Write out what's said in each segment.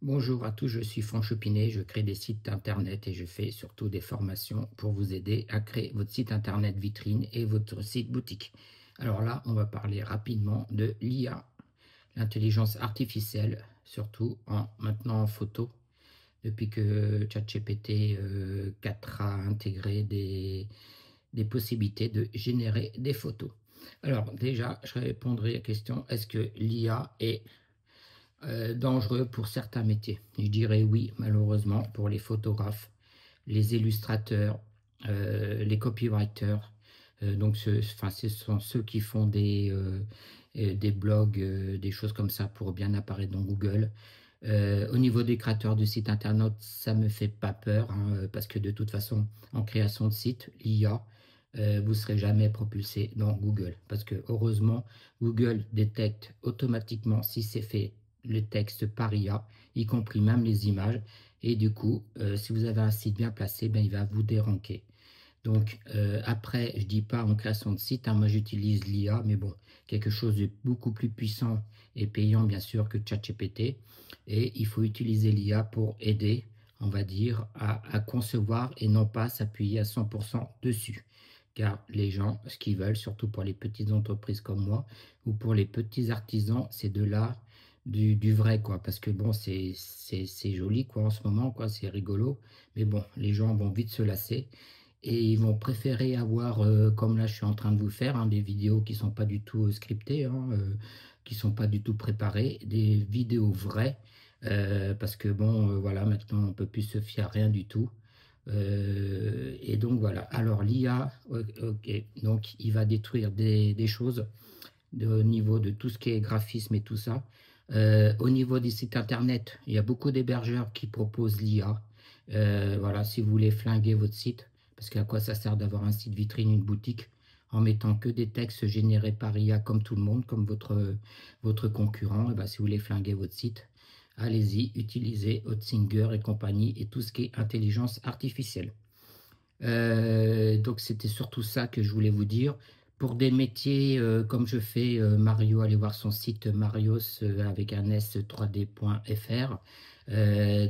Bonjour à tous, je suis Franck Chopinet, je crée des sites internet et je fais surtout des formations pour vous aider à créer votre site internet vitrine et votre site boutique. Alors là, on va parler rapidement de l'IA, l'intelligence artificielle, surtout maintenant en photo, depuis que ChatGPT 4 a intégré des possibilités de générer des photos. Alors déjà, je répondrai à la question, est-ce que l'IA est dangereux pour certains métiers? Je dirais oui, malheureusement, pour les photographes, les illustrateurs, les copywriters. Donc, ce sont ceux qui font des blogs, des choses comme ça pour bien apparaître dans Google. Au niveau des créateurs de sites internet, ça me fait pas peur, hein, parce que de toute façon, en création de site, l'IA, vous ne serez jamais propulsé dans Google. Parce que heureusement, Google détecte automatiquement si c'est fait le texte par IA, y compris même les images. Et du coup, si vous avez un site bien placé, ben, il va vous déranquer. Donc après, je dis pas en création de site, hein, moi j'utilise l'IA, mais bon, quelque chose de beaucoup plus puissant et payant bien sûr que ChatGPT. Et il faut utiliser l'IA pour aider, on va dire, à concevoir et non pas s'appuyer à 100% dessus. Car les gens, ce qu'ils veulent, surtout pour les petites entreprises comme moi, ou pour les petits artisans, c'est de l'art, du vrai, quoi. Parce que bon, c'est joli, quoi, en ce moment, quoi, c'est rigolo. Mais bon, les gens vont vite se lasser. Et ils vont préférer avoir, comme là je suis en train de vous faire, hein, des vidéos qui sont pas du tout scriptées, hein, qui sont pas du tout préparées, des vidéos vraies, parce que bon, voilà, maintenant on peut plus se fier à rien du tout. Et donc voilà. Alors l'IA, ok, donc il va détruire des choses au niveau de tout ce qui est graphisme et tout ça. Au niveau des sites internet, il y a beaucoup d'hébergeurs qui proposent l'IA. Voilà, si vous voulez flinguer votre site, parce qu'à quoi ça sert d'avoir un site vitrine, une boutique, en mettant que des textes générés par IA comme tout le monde, comme votre concurrent. Et ben, si vous voulez flinguer votre site, allez-y, utilisez Hotsinger et compagnie et tout ce qui est intelligence artificielle. Donc c'était surtout ça que je voulais vous dire. Pour des métiers comme je fais, Mario, allez voir son site Marios avec un S 3D.fr.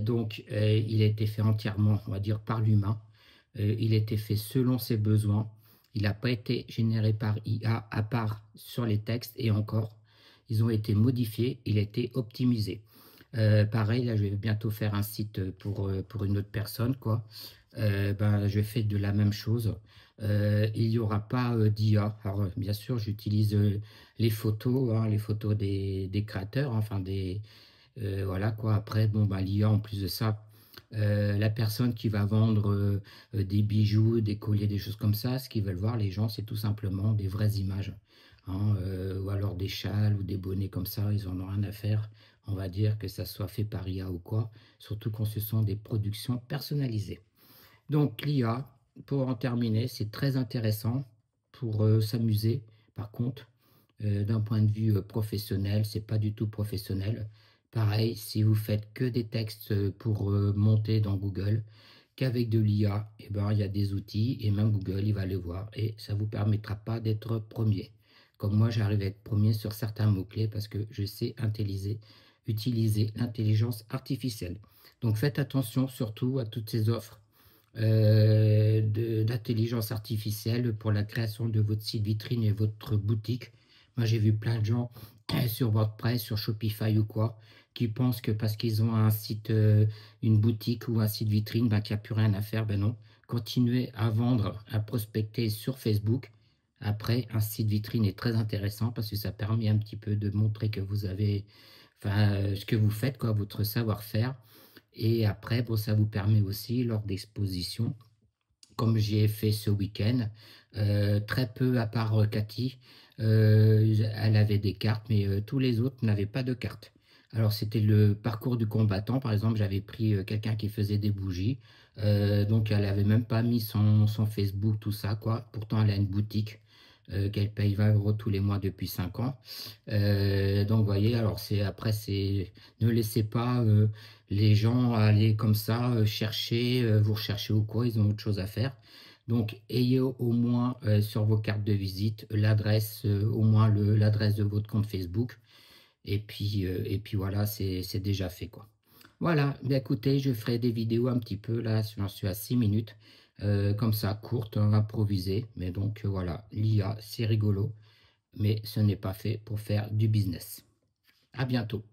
Donc il a été fait entièrement, on va dire, par l'humain. Il a été fait selon ses besoins. Il n'a pas été généré par IA à part sur les textes et encore, ils ont été modifiés, il a été optimisé. Pareil, là, je vais bientôt faire un site pour une autre personne, quoi. Ben, je fais de la même chose. Il n'y aura pas d'IA. Alors, bien sûr, j'utilise les photos, hein, les photos des créateurs, enfin voilà quoi. Après, bon, ben, l'IA, en plus de ça, la personne qui va vendre des bijoux, des colliers, des choses comme ça, ce qu'ils veulent voir, les gens, c'est tout simplement des vraies images, hein, ou alors des châles ou des bonnets comme ça, ils en ont rien à faire. On va dire que ça soit fait par IA ou quoi, surtout quand ce sont des productions personnalisées. Donc l'IA, pour en terminer, c'est très intéressant pour s'amuser. Par contre, d'un point de vue professionnel, c'est pas du tout professionnel. Pareil, si vous faites que des textes pour monter dans Google, qu'avec de l'IA, eh ben, il y a des outils et même Google, il va les voir et ça vous permettra pas d'être premier. Comme moi, j'arrive à être premier sur certains mots-clés parce que je sais utiliser l'intelligence artificielle. Donc faites attention surtout à toutes ces offres d'intelligence artificielle pour la création de votre site vitrine et votre boutique. Moi, j'ai vu plein de gens sur WordPress, sur Shopify ou quoi, qui pensent que parce qu'ils ont un site, une boutique ou un site vitrine, ben, qu'il n'y a plus rien à faire. Ben non, continuez à vendre, à prospecter sur Facebook. Après, un site vitrine est très intéressant parce que ça permet un petit peu de montrer que vous avez, enfin, ce que vous faites, quoi, votre savoir-faire. Et après, bon, ça vous permet aussi, lors d'expositions, comme j'ai fait ce week-end, très peu à part Cathy, elle avait des cartes, mais tous les autres n'avaient pas de cartes. Alors c'était le parcours du combattant, par exemple, j'avais pris quelqu'un qui faisait des bougies, donc elle avait même pas mis son Facebook, tout ça, quoi. Pourtant elle a une boutique qu'elle paye 20 € tous les mois depuis 5 ans. Donc vous voyez, alors ne laissez pas les gens aller comme ça chercher, vous rechercher ou quoi, ils ont autre chose à faire. Donc ayez au moins sur vos cartes de visite l'adresse, au moins l'adresse de votre compte Facebook. Et puis voilà, c'est déjà fait, quoi. Voilà, bah, écoutez, je ferai des vidéos un petit peu là, j'en suis à 6 minutes, comme ça, courtes, improvisées. Mais donc voilà, l'IA, c'est rigolo, mais ce n'est pas fait pour faire du business. À bientôt.